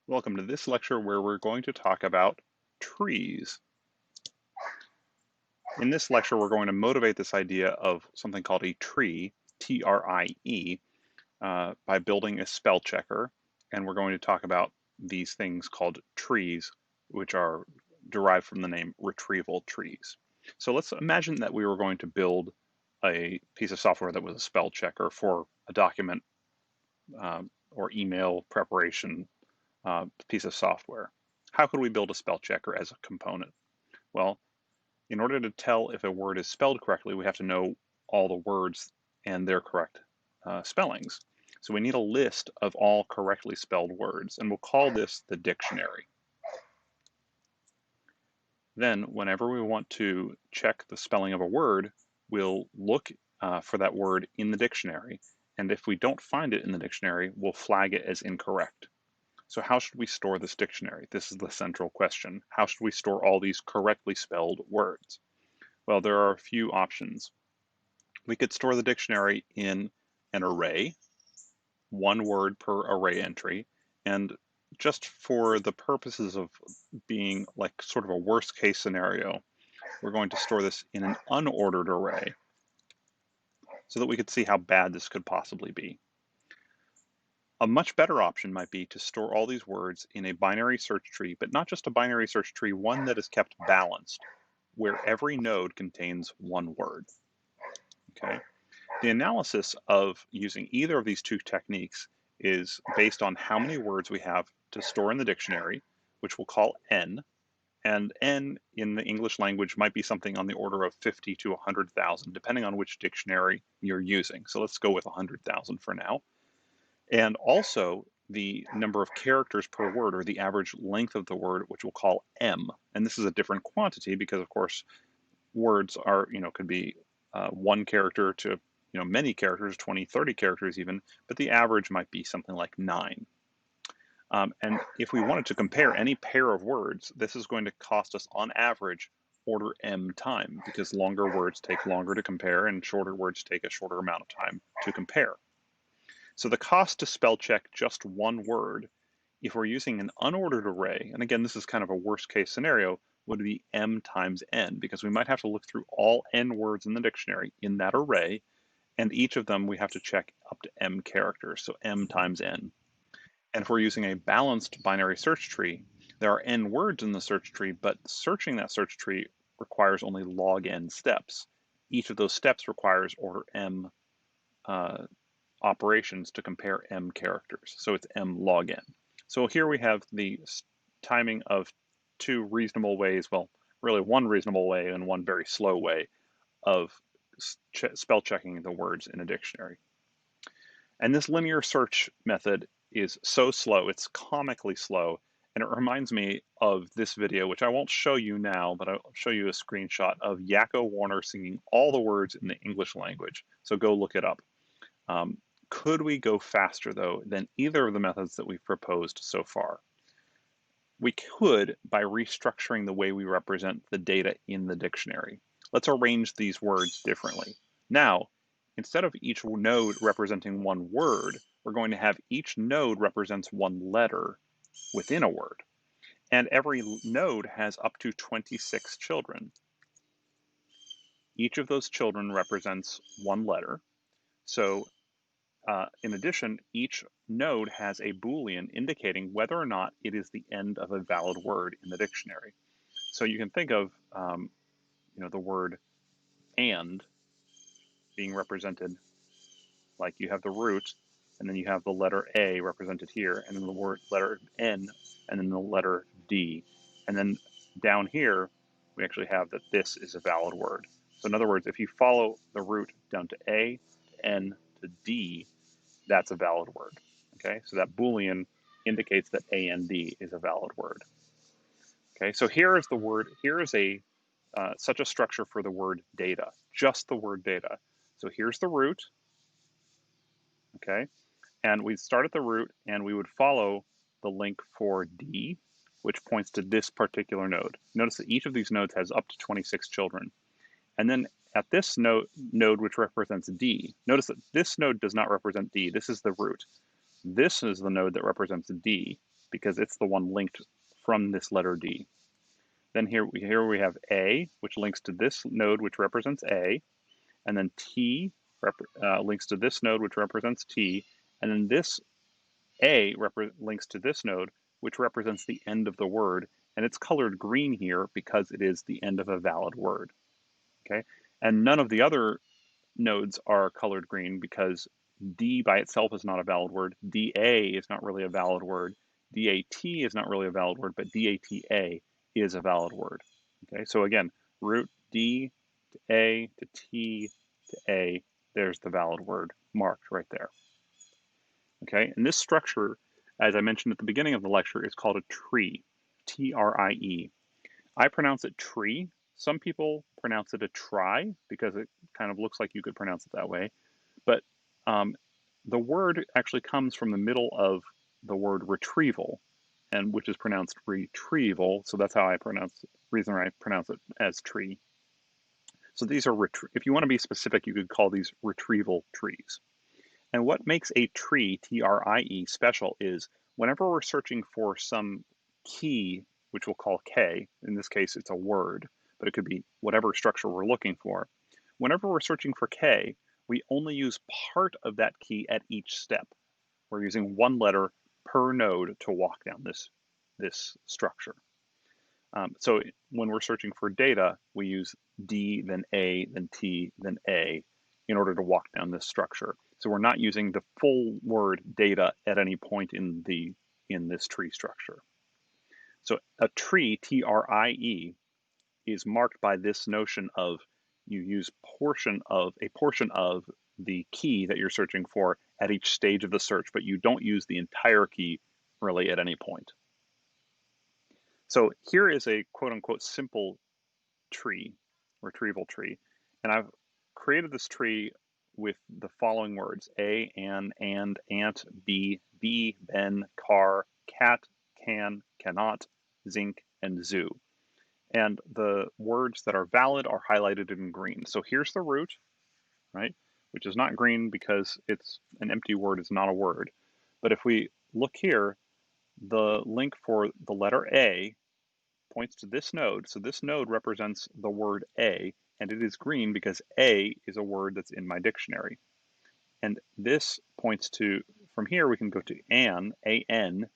Welcome to this lecture where we're going to talk about trees. In this lecture, we're going to motivate this idea of something called a tree, T-R-I-E, by building a spell checker. And we're going to talk about these things called trees, which are derived from the name retrieval trees. So let's imagine that we were going to build a piece of software that was a spell checker for a document or email preparation piece of software. How could we build a spell checker as a component? Well, in order to tell if a word is spelled correctly, we have to know all the words and their correct spellings. So we need a list of all correctly spelled words, and we'll call this the dictionary. Then, whenever we want to check the spelling of a word, we'll look for that word in the dictionary, and if we don't find it in the dictionary, we'll flag it as incorrect. So how should we store this dictionary? This is the central question. How should we store all these correctly spelled words? Well, there are a few options. We could store the dictionary in an array, one word per array entry, and just for the purposes of being like sort of a worst case scenario, we're going to store this in an unordered array so that we could see how bad this could possibly be. A much better option might be to store all these words in a binary search tree, but not just a binary search tree, one that is kept balanced, where every node contains one word. Okay. The analysis of using either of these two techniques is based on how many words we have to store in the dictionary, which we'll call n, and n in the English language might be something on the order of 50 to 100,000, depending on which dictionary you're using. So let's go with 100,000 for now. And also the number of characters per word, or the average length of the word, which we'll call m. And this is a different quantity because, of course, words are, could be one character to, many characters, 20, 30 characters even, but the average might be something like 9. And if we wanted to compare any pair of words, this is going to cost us, on average, order m time, because longer words take longer to compare and shorter words take a shorter amount of time to compare. So the cost to spell check just one word, if we're using an unordered array, and again, this is kind of a worst case scenario, would be m times n, because we might have to look through all n words in the dictionary in that array, and each of them we have to check up to m characters, so m times n. And if we're using a balanced binary search tree, there are n words in the search tree, but searching that search tree requires only log n steps. Each of those steps requires order m operations to compare m characters. So it's m log n. So here we have the timing of two reasonable ways, well, really one reasonable way and one very slow way of spell checking the words in a dictionary. And this linear search method is so slow, it's comically slow, and it reminds me of this video, which I won't show you now, but I'll show you a screenshot of Yakko Warner singing all the words in the English language. So go look it up. Could we go faster, though, than either of the methods that we've proposed so far? We could by restructuring the way we represent the data in the dictionary. Let's arrange these words differently. Now, instead of each node representing one word, we're going to have each node represents one letter within a word. And every node has up to 26 children. Each of those children represents one letter. So in addition, each node has a Boolean indicating whether or not it is the end of a valid word in the dictionary. So you can think of, the word and being represented like you have the root, and then you have the letter A represented here, and then the word letter N, and then the letter D. And then down here, we actually have that this is a valid word. So in other words, if you follow the root down to A, to N, to D, that's a valid word. Okay, so that Boolean indicates that A and D is a valid word. Okay, so here is the word, here is such a structure for the word data, just the word data. So here's the root, okay, and we'd start at the root and we would follow the link for D, which points to this particular node. Notice that each of these nodes has up to 26 children. And then at this node which represents D, notice that this node does not represent D. This is the root. This is the node that represents D. because it's the one linked from this letter D. Then here we have A, which links to this node, which represents A, and then T links to this node, which represents T, and then this A links to this node, which represents the end of the word, and it's colored green here because it is the end of a valid word. Okay, and none of the other nodes are colored green because D by itself is not a valid word. DA is not really a valid word. DAT is not really a valid word, but DATA is a valid word. Okay, so again, root D to A to T to A, there's the valid word marked right there. Okay, and this structure, as I mentioned at the beginning of the lecture, is called a tree, T-R-I-E. I pronounce it tree. Some people pronounce it a trie because it kind of looks like you could pronounce it that way. But the word actually comes from the middle of the word retrieval, and which is pronounced retrieval. So that's how I pronounce it, reason I pronounce it as tree. So these are, if you want to be specific, you could call these retrieval trees. And what makes a tree, T-R-I-E, special is whenever we're searching for some key, which we'll call K, in this case it's a word, but it could be whatever structure we're looking for. Whenever we're searching for K, we only use part of that key at each step. We're using one letter per node to walk down this structure. So when we're searching for data, we use D, then A, then T, then A in order to walk down this structure. So we're not using the full word data at any point in this tree structure. So a tree, T-R-I-E, is marked by this notion of you use a portion of the key that you're searching for at each stage of the search, but you don't use the entire key really at any point. So here is a quote unquote simple tree, retrieval tree, and I've created this tree with the following words: a, an, and, ant, be, ben, car, cat, can, cannot, zinc, and zoo. And the words that are valid are highlighted in green. So here's the root, right, which is not green because it's an empty word, it's not a word. But if we look here, the link for the letter A points to this node. So this node represents the word A, and it is green because A is a word that's in my dictionary. And this points to, from here we can go to an, A-N,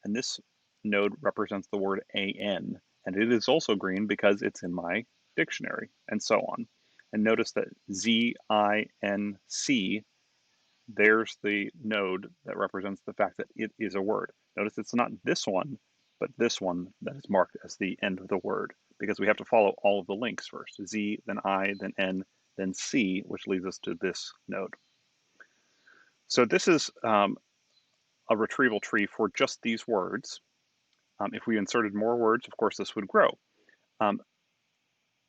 and this node represents the word A-N, and it is also green because it's in my dictionary, and so on. And notice that Z-I-N-C, there's the node that represents the fact that it is a word. Notice it's not this one, but this one that is marked as the end of the word, because we have to follow all of the links first. Z, then I, then N, then C, which leads us to this node. So this is a retrieval tree for just these words. If we inserted more words, of course, this would grow.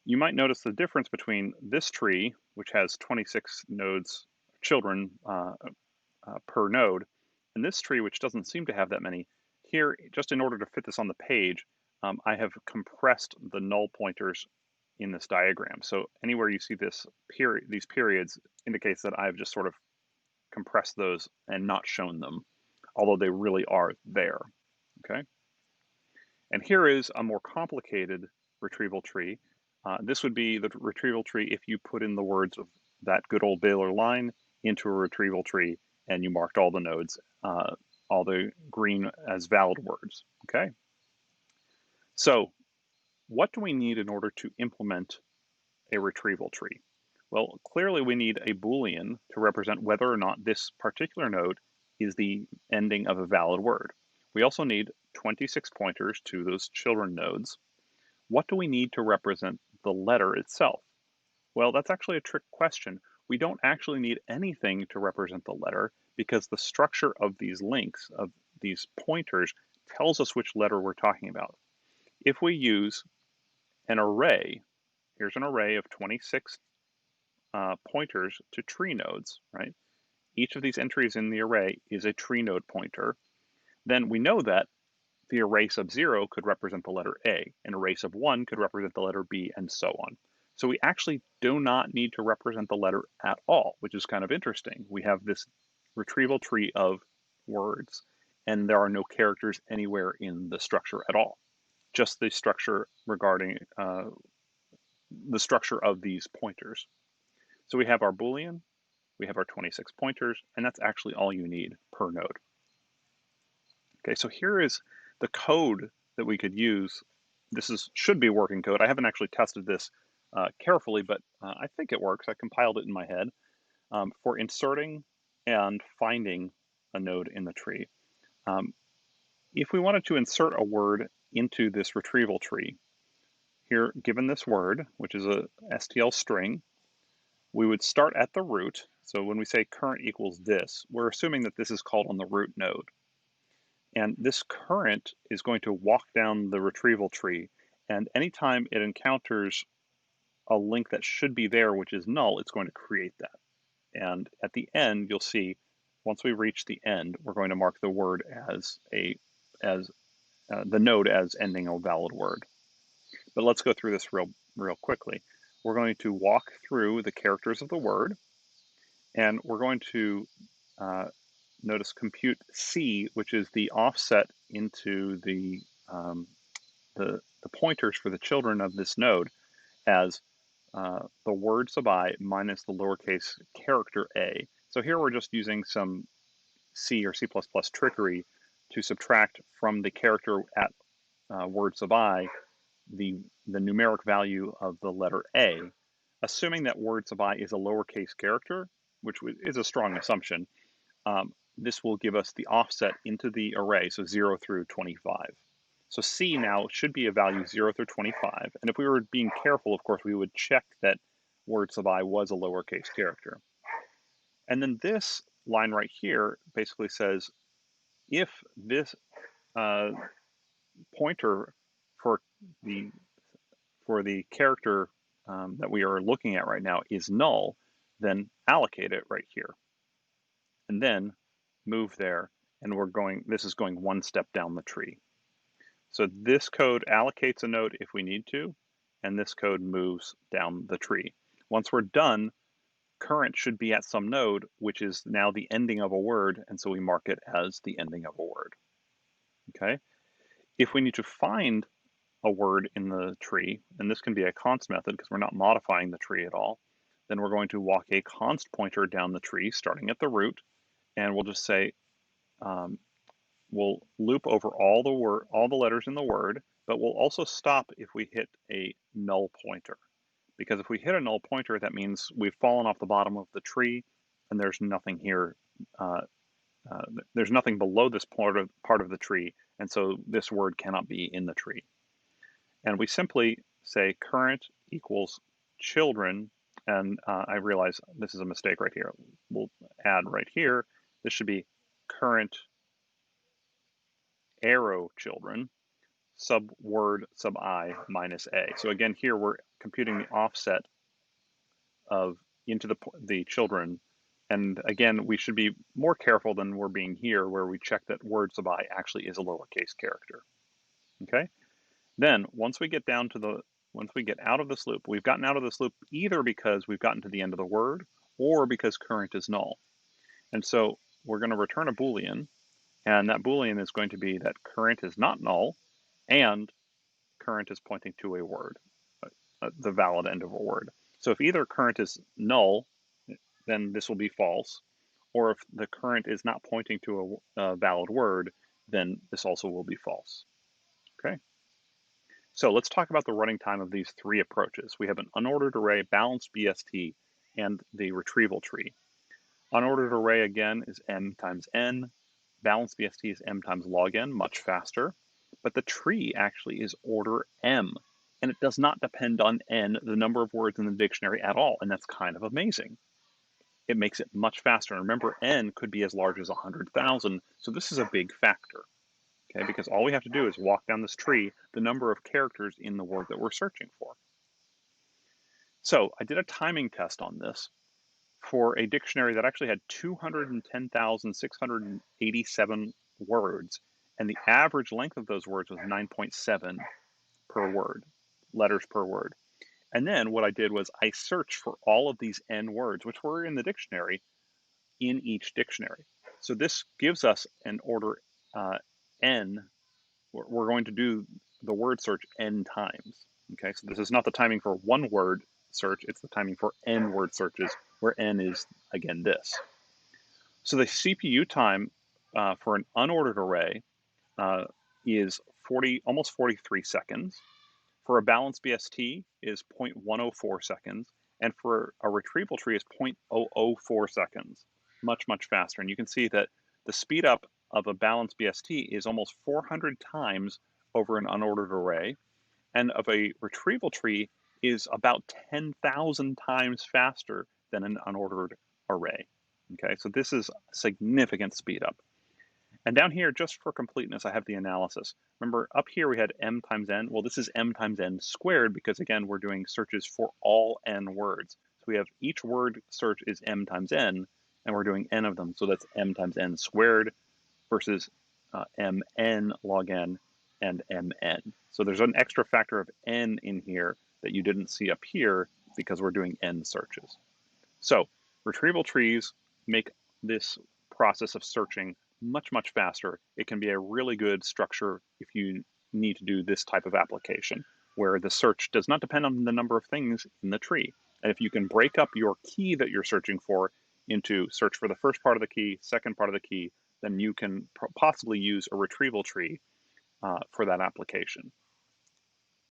You might notice the difference between this tree, which has 26 nodes, children per node, and this tree, which doesn't seem to have that many. Here, just in order to fit this on the page, I have compressed the null pointers in this diagram. So anywhere you see this these periods indicates that I've just sort of compressed those and not shown them, although they really are there, okay? And here is a more complicated retrieval tree. This would be the retrieval tree if you put in the words of that good old Baylor line into a retrieval tree and you marked all the nodes, all the green as valid words, okay? So what do we need in order to implement a retrieval tree? Well, clearly we need a Boolean to represent whether or not this particular node is the ending of a valid word. We also need 26 pointers to those children nodes. What do we need to represent the letter itself? Well, that's actually a trick question. We don't actually need anything to represent the letter because the structure of these links, of these pointers, tells us which letter we're talking about. If we use an array, here's an array of 26 pointers to tree nodes, right? Each of these entries in the array is a tree node pointer. Then we know that the array sub 0 could represent the letter A, an array sub 1 could represent the letter B, and so on. So we actually do not need to represent the letter at all, which is kind of interesting. We have this retrieval tree of words, and there are no characters anywhere in the structure at all, just the structure regarding the structure of these pointers. So we have our Boolean, we have our 26 pointers, and that's actually all you need per node. Okay, so here is the code that we could use. Should be working code. I haven't actually tested this carefully, but I think it works. I compiled it in my head for inserting and finding a node in the tree. If we wanted to insert a word into this retrieval tree, here, given this word, which is a STL string, we would start at the root. So when we say current equals this, we're assuming that this is called on the root node. And this current is going to walk down the retrieval tree, and anytime it encounters a link that should be there, which is null, it's going to create that. And at the end, you'll see, once we reach the end, we're going to mark the word as the node as ending a valid word. But let's go through this real quickly. We're going to walk through the characters of the word, and we're going to notice compute C, which is the offset into the pointers for the children of this node as the word sub I minus the lowercase character a. So here we're just using some C or C++ trickery to subtract from the character at word sub I the numeric value of the letter A, assuming that word sub I is a lowercase character, which is a strong assumption. This will give us the offset into the array, so 0 through 25. So C now should be a value 0 through 25. And if we were being careful, of course, we would check that word sub I was a lowercase character. And then this line right here basically says, if this pointer for the character that we are looking at right now is null, then allocate it right here. And then move there, and this is going one step down the tree. So this code allocates a node if we need to, and this code moves down the tree. Once we're done, current should be at some node, which is now the ending of a word, and so we mark it as the ending of a word. Okay? If we need to find a word in the tree, and this can be a const method because we're not modifying the tree at all, then we're going to walk a const pointer down the tree starting at the root, and we'll just say, we'll loop over all the letters in the word, but we'll also stop if we hit a null pointer. Because if we hit a null pointer, that means we've fallen off the bottom of the tree, and there's nothing here. There's nothing below this part of the tree, and so this word cannot be in the tree. And we simply say current equals children, and I realize this is a mistake right here. We'll add right here. This should be current arrow children sub word sub I minus a. So again, here we're computing the offset into the children. And again, we should be more careful than we're being here, where we check that word sub I actually is a lowercase character. Okay. Then once we get out of this loop, we've gotten out of this loop either because we've gotten to the end of the word or because current is null. And so we're going to return a Boolean, and that Boolean is going to be that current is not null and current is pointing to a word, the valid end of a word. So if either current is null, then this will be false, or if the current is not pointing to a valid word, then this also will be false. Okay. So let's talk about the running time of these three approaches. We have an unordered array, balanced BST, and the retrieval tree. Unordered array, again, is m times n. Balanced BST is m times log n, much faster. But the tree actually is order m, and it does not depend on n, the number of words in the dictionary, at all, and that's kind of amazing. It makes it much faster. And remember, n could be as large as 100,000, so this is a big factor. Okay, because all we have to do is walk down this tree, the number of characters in the word that we're searching for. So I did a timing test on this for a dictionary that actually had 210,687 words, and the average length of those words was 9.7 per word, letters per word. And then what I did was I searched for all of these n words, which were in the dictionary, in each dictionary. So this gives us an order n, we're going to do the word search n times. Okay, so this is not the timing for one word search, it's the timing for n word searches, where n is, again, this. So the CPU time for an unordered array is almost 43 seconds. For a balanced BST is 0.104 seconds, and for a retrieval tree is 0.004 seconds, much, much faster. And you can see that the speed up of a balanced BST is almost 400 times over an unordered array, and of a retrieval tree is about 10,000 times faster than an unordered array. Okay, so this is significant speed up. And down here, just for completeness, I have the analysis. Remember, up here we had m times n. Well, this is m times n squared because, again, we're doing searches for all n words. So we have each word search is m times n, and we're doing n of them. So that's m times n squared versus mn log n and mn. So there's an extra factor of n in here that you didn't see up here because we're doing n searches. So retrieval trees make this process of searching much, much faster. It can be a really good structure if you need to do this type of application, where the search does not depend on the number of things in the tree. And if you can break up your key that you're searching for into search for the first part of the key, second part of the key, then you can possibly use a retrieval tree for that application.